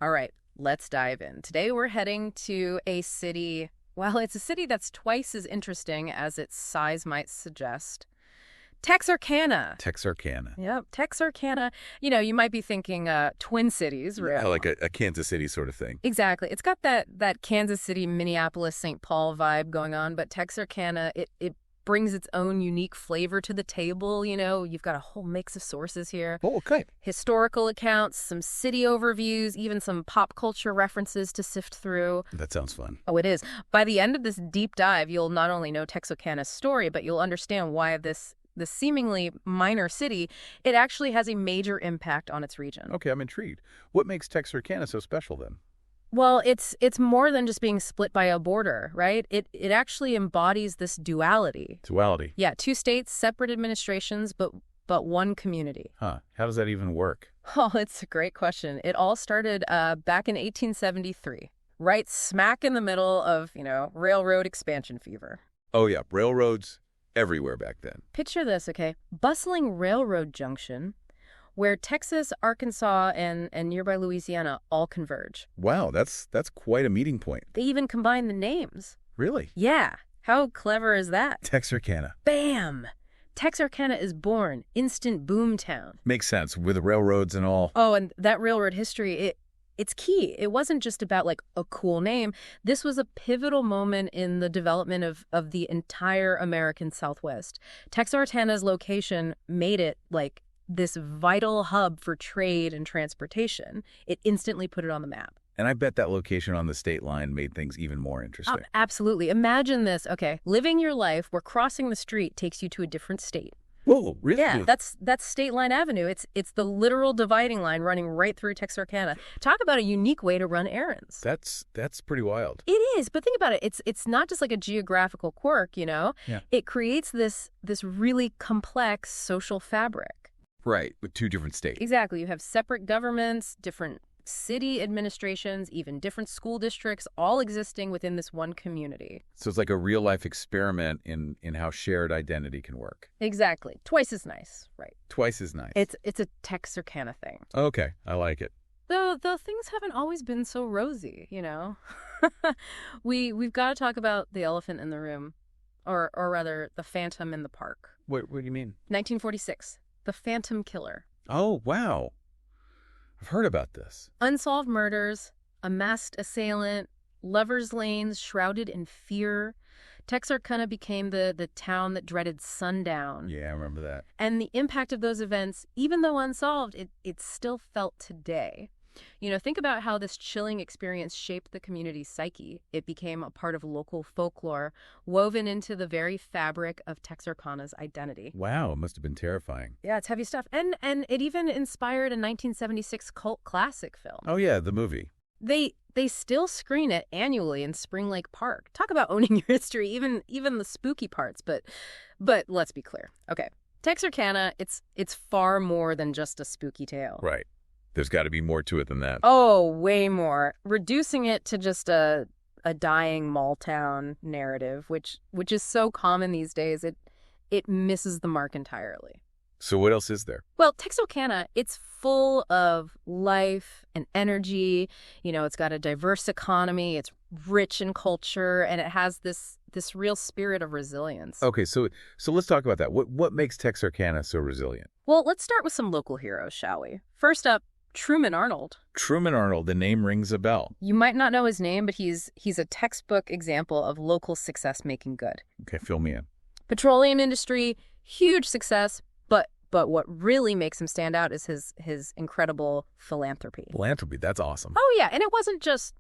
All right, let's dive in. Today we're heading to a city, well, it's a city that's twice as interesting as its size might suggest. Texarkana. Texarkana. Yep, Texarkana. You might be thinking Twin Cities, right? Yeah, like a Kansas City sort of thing. Exactly. It's got that Kansas City, Minneapolis, St. Paul vibe going on, but Texarkana, it brings its own unique flavor to the table. You've got a whole mix of sources here. Oh, okay. Historical accounts, some city overviews, even some pop culture references to sift through. That sounds fun. Oh, it is. By the end of this deep dive, you'll not only know Texarkana's story, but you'll understand why this seemingly minor city, it actually has a major impact on its region. Okay, I'm intrigued. What makes Texarkana so special then? Well, it's more than just being split by a border, right? It actually embodies this duality. Duality? Yeah, two states, separate administrations, but one community. Huh. How does that even work? Oh, it's a great question. It all started back in 1873, right smack in the middle of, railroad expansion fever. Oh, yeah. Railroads everywhere back then. Picture this, okay? Bustling railroad junction where Texas, Arkansas, and nearby Louisiana all converge. Wow, that's quite a meeting point. They even combine the names. Really? Yeah. How clever is that? Texarkana. Bam! Texarkana is born. Instant boom town. Makes sense, with railroads and all. Oh, and that railroad history, it's key. It wasn't just about, a cool name. This was a pivotal moment in the development of the entire American Southwest. Texarkana's location made it, this vital hub for trade and transportation. It instantly put it on the map. And I bet that location on the state line made things even more interesting. Absolutely. Imagine this. Okay, living your life where crossing the street takes you to a different state. Whoa, really? Yeah, that's State Line Avenue. It's the literal dividing line running right through Texarkana. Talk about a unique way to run errands. That's pretty wild. It is, but think about it. It's not just like a geographical quirk, Yeah. It creates this really complex social fabric. Right, with two different states. Exactly. You have separate governments, different city administrations, even different school districts, all existing within this one community. So it's like a real-life experiment in how shared identity can work. Exactly. Twice as nice, right? Twice as nice. It's a Texarkana thing. Okay, I like it. Though things haven't always been so rosy, We've got to talk about the elephant in the room, or rather, the phantom in the park. What do you mean? 1946. The Phantom Killer. Oh, wow. I've heard about this. Unsolved murders, a masked assailant, lovers' lanes shrouded in fear. Texarkana became the town that dreaded sundown. Yeah, I remember that. And the impact of those events, even though unsolved, it's still felt today. Think about how this chilling experience shaped the community's psyche. It became a part of local folklore, woven into the very fabric of Texarkana's identity. Wow, it must have been terrifying. Yeah, it's heavy stuff. And it even inspired a 1976 cult classic film. Oh, yeah, the movie. They still screen it annually in Spring Lake Park. Talk about owning your history, even the spooky parts. But let's be clear. Okay, Texarkana, it's far more than just a spooky tale. Right. There's got to be more to it than that. Oh, way more. Reducing it to just a dying mall town narrative, which is so common these days, it misses the mark entirely. So what else is there? Well, Texarkana, it's full of life and energy. It's got a diverse economy. It's rich in culture, and it has this real spirit of resilience. Okay, so let's talk about that. What makes Texarkana so resilient? Well, let's start with some local heroes, shall we? First up, Truman Arnold. Truman Arnold, the name rings a bell. You might not know his name, but he's a textbook example of local success making good. Okay, fill me in. Petroleum industry, huge success, but what really makes him stand out is his incredible philanthropy. Philanthropy, that's awesome. Oh, yeah, and it wasn't just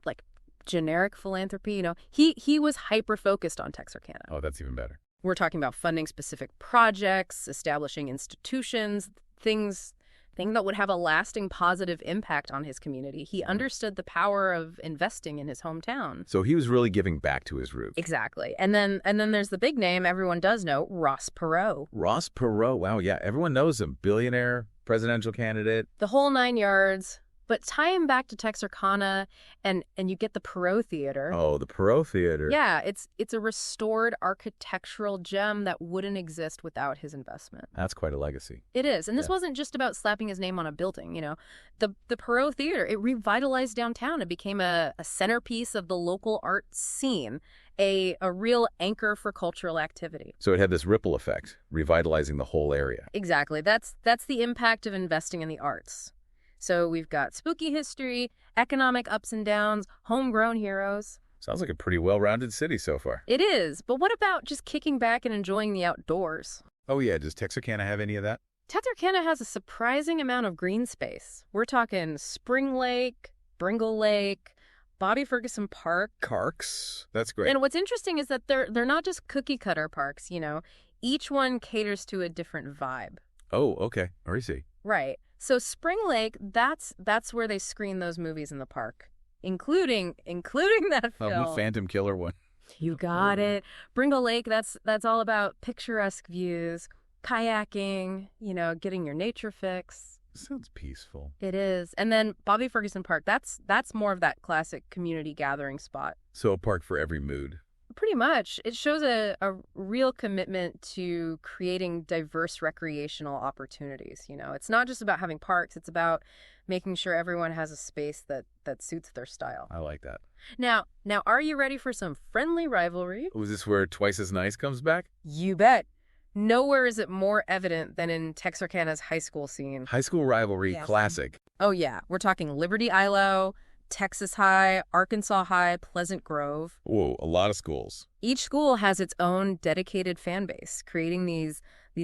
generic philanthropy, He was hyper-focused on Texarkana. Oh, that's even better. We're talking about funding specific projects, establishing institutions, things that would have a lasting positive impact on his community. He understood the power of investing in his hometown. So he was really giving back to his roots. Exactly. And then there's the big name everyone does know, Ross Perot. Ross Perot. Wow, yeah. Everyone knows him. Billionaire, presidential candidate. The whole 9 yards. But tie him back to Texarkana, and you get the Perot Theater. Oh, the Perot Theater. Yeah, it's a restored architectural gem that wouldn't exist without his investment. That's quite a legacy. It is. And this wasn't just about slapping his name on a building, you know. The Perot Theater, it revitalized downtown. It became a centerpiece of the local art scene, a real anchor for cultural activity. So it had this ripple effect, revitalizing the whole area. Exactly. That's the impact of investing in the arts. So we've got spooky history, economic ups and downs, homegrown heroes. Sounds like a pretty well-rounded city so far. It is. But what about just kicking back and enjoying the outdoors? Oh yeah, does Texarkana have any of that? Texarkana has a surprising amount of green space. We're talking Spring Lake, Bringle Lake, Bobby Ferguson Park. Parks? That's great. And what's interesting is that they're not just cookie-cutter parks, you know. Each one caters to a different vibe. Oh, okay. I see. Right. So Spring Lake, that's where they screen those movies in the park, including that film. Oh, the Phantom Killer one. You got it. Bringle Lake, that's all about picturesque views, kayaking, you know, getting your nature fix. Sounds peaceful. It is. And then Bobby Ferguson Park, that's more of that classic community gathering spot. So a park for every mood. Pretty much. It shows a real commitment to creating diverse recreational opportunities. You know, it's not just about having parks. It's about making sure everyone has a space that suits their style. I like that. Now, are you ready for some friendly rivalry? Was this where Twice as Nice comes back? You bet. Nowhere is it more evident than in Texarkana's high school scene. High school rivalry, Yes. classic. Oh, yeah. We're talking Liberty ILO, Texas High, Arkansas High, Pleasant Grove. Whoa, a lot of schools. Each school has its own dedicated fan base, creating these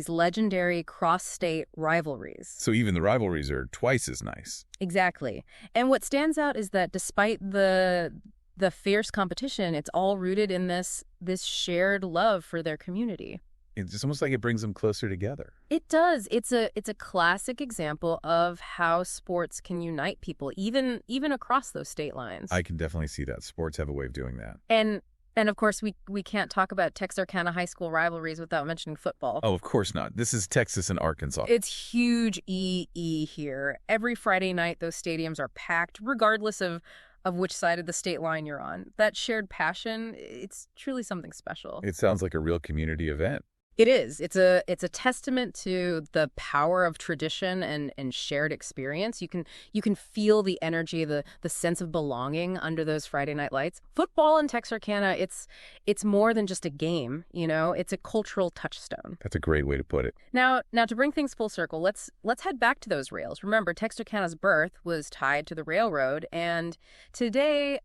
legendary cross-state rivalries. So even the rivalries are twice as nice. Exactly. And what stands out is that despite the fierce competition, it's all rooted in this shared love for their community. It's almost like it brings them closer together. It does. It's a classic example of how sports can unite people, even across those state lines. I can definitely see that. Sports have a way of doing that. And of course, we can't talk about Texarkana high school rivalries without mentioning football. Oh, of course not. This is Texas and Arkansas. It's huge EE here. Every Friday night, those stadiums are packed, regardless of which side of the state line you're on. That shared passion, it's truly something special. It sounds like a real community event. It is. It's a testament to the power of tradition and shared experience. You can feel the energy, the sense of belonging under those Friday night lights. Football in Texarkana, it's more than just a game, you know. It's a cultural touchstone. That's a great way to put it. Now to bring things full circle, let's head back to those rails. Remember, Texarkana's birth was tied to the railroad, and today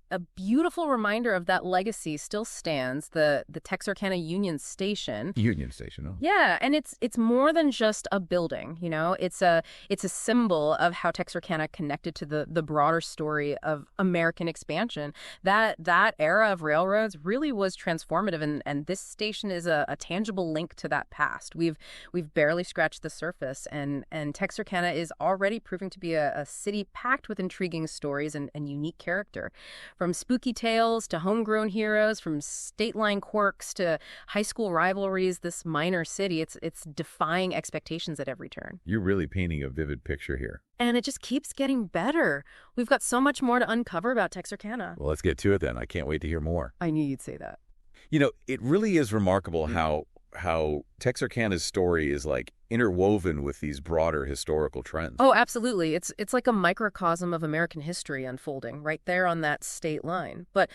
a beautiful reminder of that legacy still stands, the Texarkana Union Station. Union Station, oh. Yeah, and it's more than just a building, you know. It's a symbol of how Texarkana connected to the broader story of American expansion. That era of railroads really was transformative, and this station is a tangible link to that past. We've barely scratched the surface, and Texarkana is already proving to be a city packed with intriguing stories and unique character. From spooky tales to homegrown heroes, from state line quirks to high school rivalries, this minor city, it's defying expectations at every turn. You're really painting a vivid picture here. And it just keeps getting better. We've got so much more to uncover about Texarkana. Well, let's get to it then. I can't wait to hear more. I knew you'd say that. You know, it really is remarkable how Texarkana's story is like interwoven with these broader historical trends. Oh, absolutely. It's like a microcosm of American history unfolding right there on that state line. But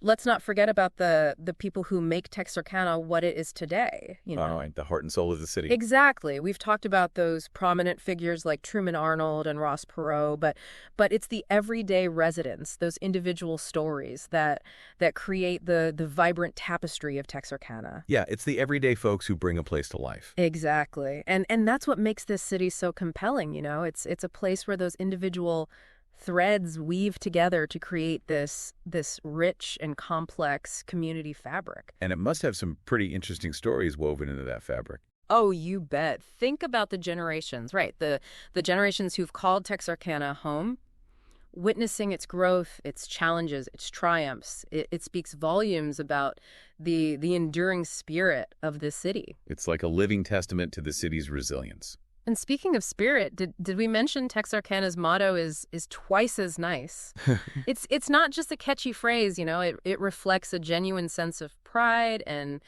let's not forget about the people who make Texarkana what it is today. You know? Right, the heart and soul of the city. Exactly. We've talked about those prominent figures like Truman Arnold and Ross Perot, but it's the everyday residents, those individual stories that create the vibrant tapestry of Texarkana. Yeah, it's the everyday folks who bring a place to life. Exactly. And that's what makes this city so compelling, you know. It's a place where those individual threads weave together to create this rich and complex community fabric. And it must have some pretty interesting stories woven into that fabric. Oh, you bet. Think about the generations, right? The generations who've called Texarkana home. Witnessing its growth, its challenges, its triumphs, it speaks volumes about the enduring spirit of this city. It's like a living testament to the city's resilience. And speaking of spirit, did we mention Texarkana's motto is twice as nice? It's not just a catchy phrase, you know. It reflects a genuine sense of pride and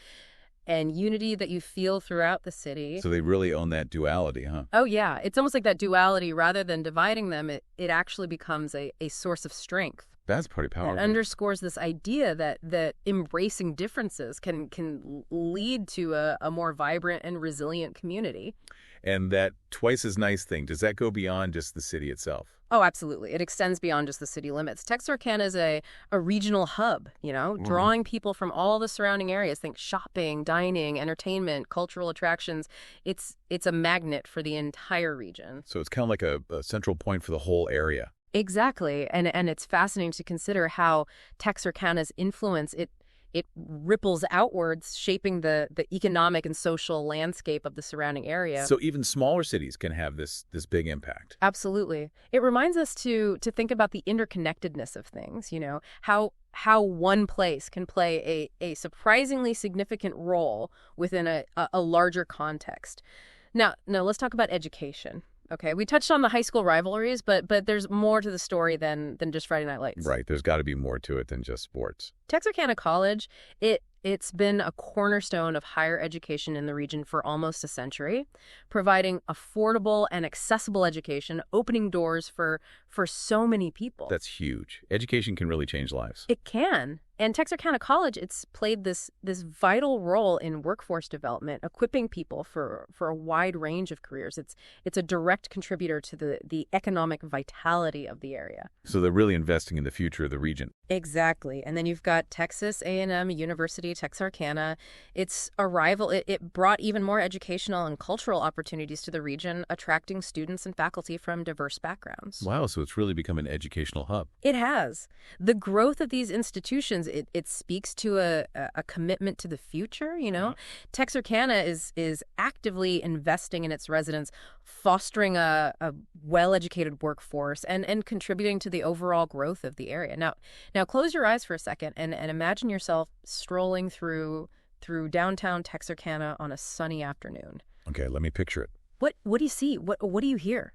unity that you feel throughout the city. So they really own that duality, huh? Oh, yeah. It's almost like that duality. Rather than dividing them, it actually becomes a source of strength. That's pretty powerful. It underscores this idea that embracing differences can lead to a more vibrant and resilient community. And that twice as nice thing, does that go beyond just the city itself? Oh, absolutely. It extends beyond just the city limits. Texarkana is a regional hub, you know, drawing people from all the surrounding areas. Think shopping, dining, entertainment, cultural attractions. It's a magnet for the entire region. So it's kind of like a central point for the whole area. Exactly. And it's fascinating to consider how Texarkana's influence, it ripples outwards, shaping the economic and social landscape of the surrounding area. So even smaller cities can have this big impact. Absolutely. It reminds us to think about the interconnectedness of things, you know, how one place can play a surprisingly significant role within a larger context. Now, let's talk about education. Okay, we touched on the high school rivalries, but there's more to the story than just Friday Night Lights. Right, there's got to be more to it than just sports. Texarkana College, it's been a cornerstone of higher education in the region for almost a century, providing affordable and accessible education, opening doors for so many people. That's huge. Education can really change lives. It can. And Texarkana College, it's played this vital role in workforce development, equipping people for a wide range of careers. It's a direct contributor to the economic vitality of the area. So they're really investing in the future of the region. Exactly. And then you've got Texas A&M University, Texarkana. Its arrival, it brought even more educational and cultural opportunities to the region, attracting students and faculty from diverse backgrounds. Wow, so it's really become an educational hub. It has. The growth of these institutions, it speaks to a commitment to the future, you know. Texarkana is actively investing in its residents, fostering a well-educated workforce and contributing to the overall growth of the area. Now close your eyes for a second and imagine yourself strolling through downtown Texarkana on a sunny afternoon. Okay, let me picture it. What do you see? What do you hear?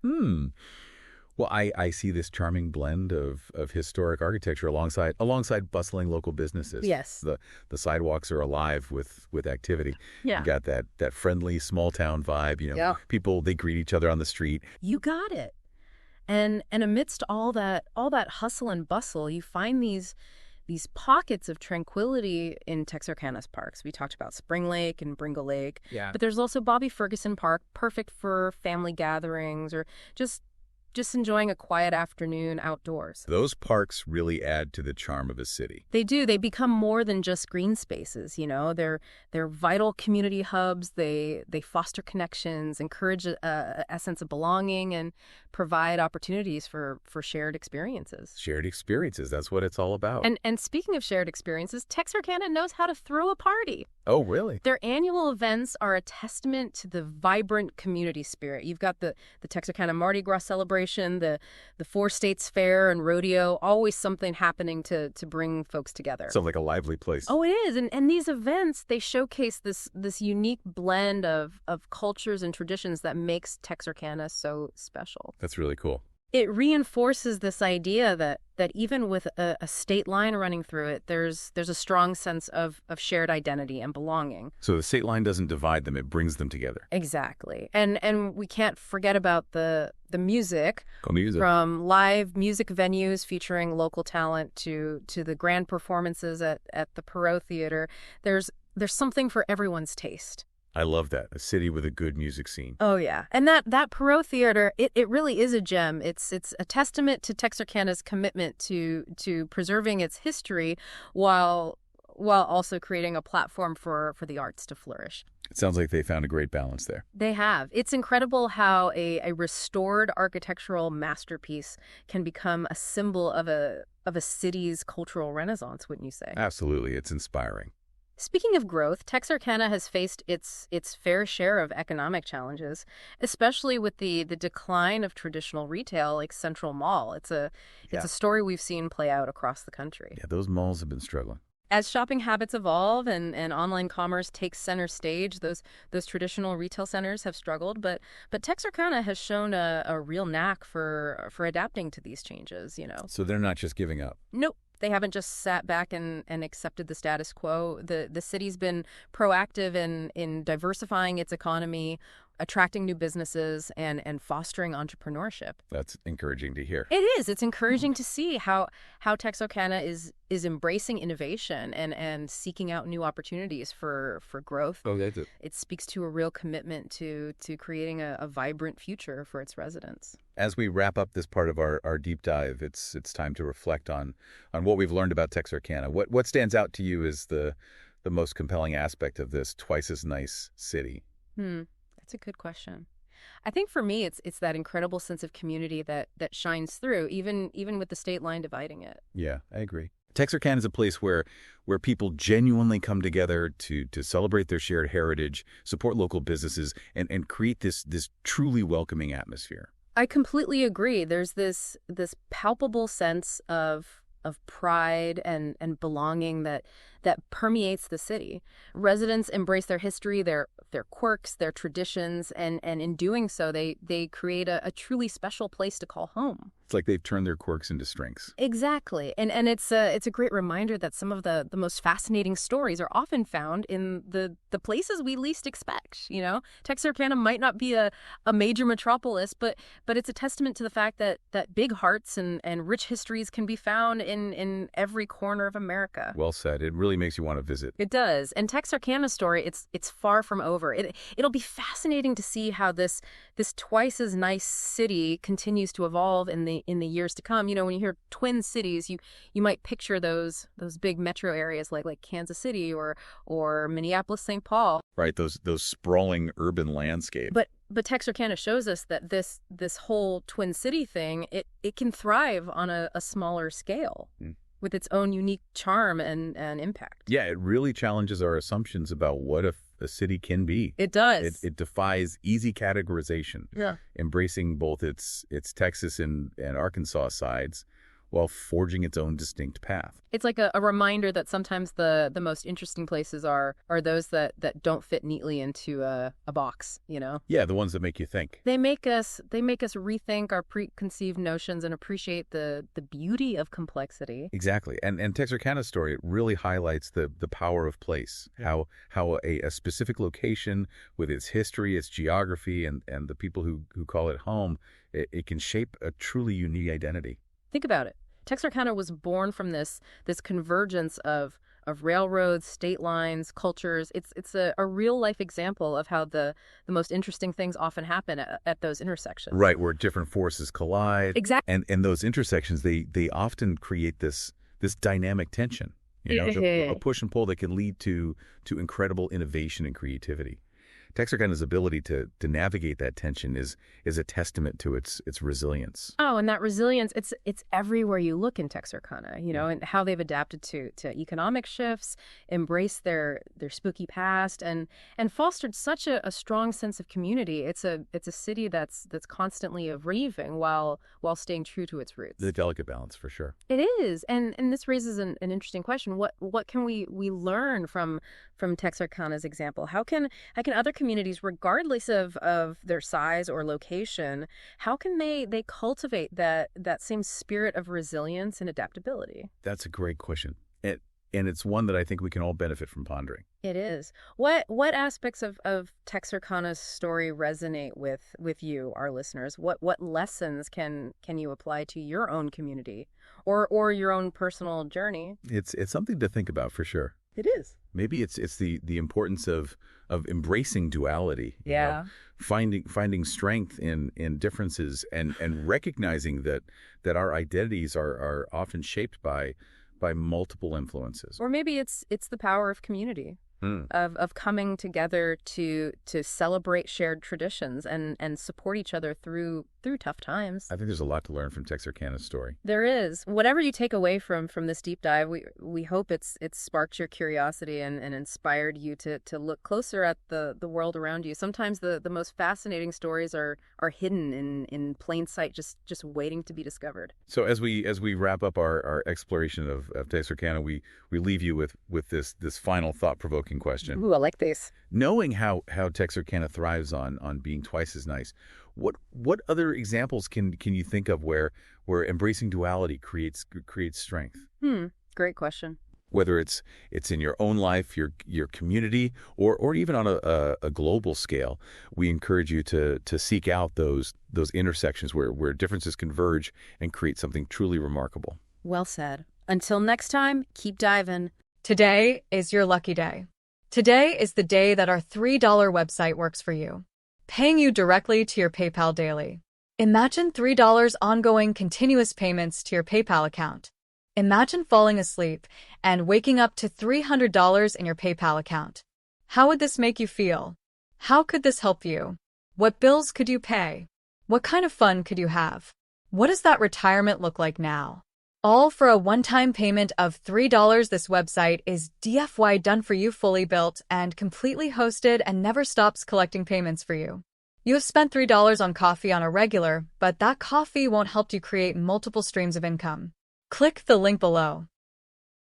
Well, I see this charming blend of historic architecture alongside bustling local businesses. Yes. The sidewalks are alive with activity. Yeah. You got that friendly small town vibe, you know. Yeah. People, they greet each other on the street. You got it. And amidst all that hustle and bustle, you find these pockets of tranquility in Texarkana's parks. We talked about Spring Lake and Bringle Lake. Yeah. But there's also Bobby Ferguson Park, perfect for family gatherings or just enjoying a quiet afternoon outdoors. Those parks really add to the charm of a city. They do. They become more than just green spaces, you know. They're vital community hubs. They foster connections, encourage a sense of belonging, and provide opportunities for shared experiences. Shared experiences, that's what it's all about. And speaking of shared experiences, Texarkana knows how to throw a party. Oh, really? Their annual events are a testament to the vibrant community spirit. You've got the Texarkana Mardi Gras celebration, the Four States Fair and rodeo, always something happening to bring folks together. Sounds like a lively place. Oh, it is. And these events, they showcase this unique blend of cultures and traditions that makes Texarkana so special. That's really cool. It reinforces this idea that even with a state line running through it, there's a strong sense of shared identity and belonging. So the state line doesn't divide them, it brings them together. Exactly. And we can't forget about the music. Music. From live music venues featuring local talent to the grand performances at the Perot Theater. There's something for everyone's taste. I love that. A city with a good music scene. Oh, yeah. And that Perot Theater, it really is a gem. It's a testament to Texarkana's commitment to preserving its history while also creating a platform for the arts to flourish. It sounds like they found a great balance there. They have. It's incredible how a restored architectural masterpiece can become a symbol of a city's cultural renaissance, wouldn't you say? Absolutely. It's inspiring. Speaking of growth, Texarkana has faced its fair share of economic challenges, especially with the decline of traditional retail like Central Mall. It's a story we've seen play out across the country. Yeah, those malls have been struggling. As shopping habits evolve and online commerce takes center stage, those traditional retail centers have struggled, but Texarkana has shown a real knack for adapting to these changes, you know. So they're not just giving up. Nope. They haven't just sat back and accepted the status quo. The city's been proactive in diversifying its economy, attracting new businesses, and fostering entrepreneurship. That's encouraging to hear. It is. It's encouraging to see how Texarkana is embracing innovation and seeking out new opportunities for growth. Oh, that's it. It speaks to a real commitment to creating a vibrant future for its residents. As we wrap up this part of our deep dive, it's time to reflect on what we've learned about Texarkana. What stands out to you as the most compelling aspect of this twice as nice city? That's a good question. I think for me, it's that incredible sense of community that shines through, even with the state line dividing it. Yeah, I agree. Texarkana is a place where people genuinely come together to celebrate their shared heritage, support local businesses, and create this truly welcoming atmosphere. I completely agree. There's this palpable sense of pride and belonging that permeates the city. Residents embrace their history, their quirks, their traditions, and in doing so, they create a truly special place to call home. It's like they've turned their quirks into strengths. Exactly. And it's a great reminder that some of the most fascinating stories are often found in the places we least expect, you know? Texarkana might not be a major metropolis, but it's a testament to the fact that big hearts and rich histories can be found in every corner of America. Well said. It really makes you want to visit. It does. And Texarkana's story, it's far from over. It'll be fascinating to see how this twice as nice city continues to evolve in the years to come. You know, when you hear Twin Cities, you might picture those big metro areas like Kansas City or Minneapolis, St. Paul. Right, those sprawling urban landscapes. But Texarkana shows us that this whole Twin City thing, it can thrive on a smaller scale. With its own unique charm and impact. Yeah, it really challenges our assumptions about what a city can be. It does. It defies easy categorization. Yeah. Embracing both its Texas and Arkansas sides while forging its own distinct path. It's like a reminder that sometimes the most interesting places are those that don't fit neatly into a box, you know? Yeah, the ones that make you think. They make us rethink our preconceived notions and appreciate the beauty of complexity. Exactly. And Texarkana's story, it really highlights the power of place, how a specific location with its history, its geography, and the people who call it home, it can shape a truly unique identity. Think about it. Texarkana was born from this convergence of railroads, state lines, cultures. It's a real-life example of how the most interesting things often happen at those intersections. Right, where different forces collide. Exactly. And those intersections, they often create this dynamic tension, you know, a push and pull that can lead to incredible innovation and creativity. Texarkana's ability to navigate that tension is a testament to its resilience. Oh, and that resilience, it's everywhere you look in Texarkana, you know, and how they've adapted to economic shifts, embraced their spooky past, and fostered such a strong sense of community. It's a city that's constantly evolving while staying true to its roots. The delicate balance, for sure. It is, and this raises an interesting question. What can we learn from Texarkana's example? How can other communities, regardless of their size or location, how can they cultivate that same spirit of resilience and adaptability? That's a great question. And it's one that I think we can all benefit from pondering. It is. What aspects of Texarkana's story resonate with you, our listeners? What lessons can you apply to your own community or your own personal journey? It's something to think about, for sure. It is. Maybe it's the importance of embracing duality. Yeah. You know, finding strength in differences and recognizing that our identities are often shaped by multiple influences. Or maybe it's the power of community. Of coming together to celebrate shared traditions and support each other through through tough times. I think there's a lot to learn from Texarkana's story. There is. Whatever you take away from this deep dive, we hope it's sparked your curiosity and inspired you to look closer at the world around you. Sometimes the most fascinating stories are hidden in plain sight, just waiting to be discovered. So as we wrap up our exploration of Texarkana, we leave you with this final thought-provoking question. Ooh, I like this. Knowing how Texarkana thrives on being twice as nice, what other examples can you think of where embracing duality creates strength? Great question. Whether it's in your own life, your community, or even on a global scale, we encourage you to seek out those intersections where differences converge and create something truly remarkable. Well said. Until next time, keep diving. Today is your lucky day. Today is the day that our $3 website works for you, paying you directly to your PayPal daily. Imagine $3 ongoing continuous payments to your PayPal account. Imagine falling asleep and waking up to $300 in your PayPal account. How would this make you feel? How could this help you? What bills could you pay? What kind of fun could you have? What does that retirement look like now? All for a one-time payment of $3. This website is DFY done for you, fully built and completely hosted, and never stops collecting payments for you. You have spent $3 on coffee on a regular, but that coffee won't help you create multiple streams of income. Click the link below.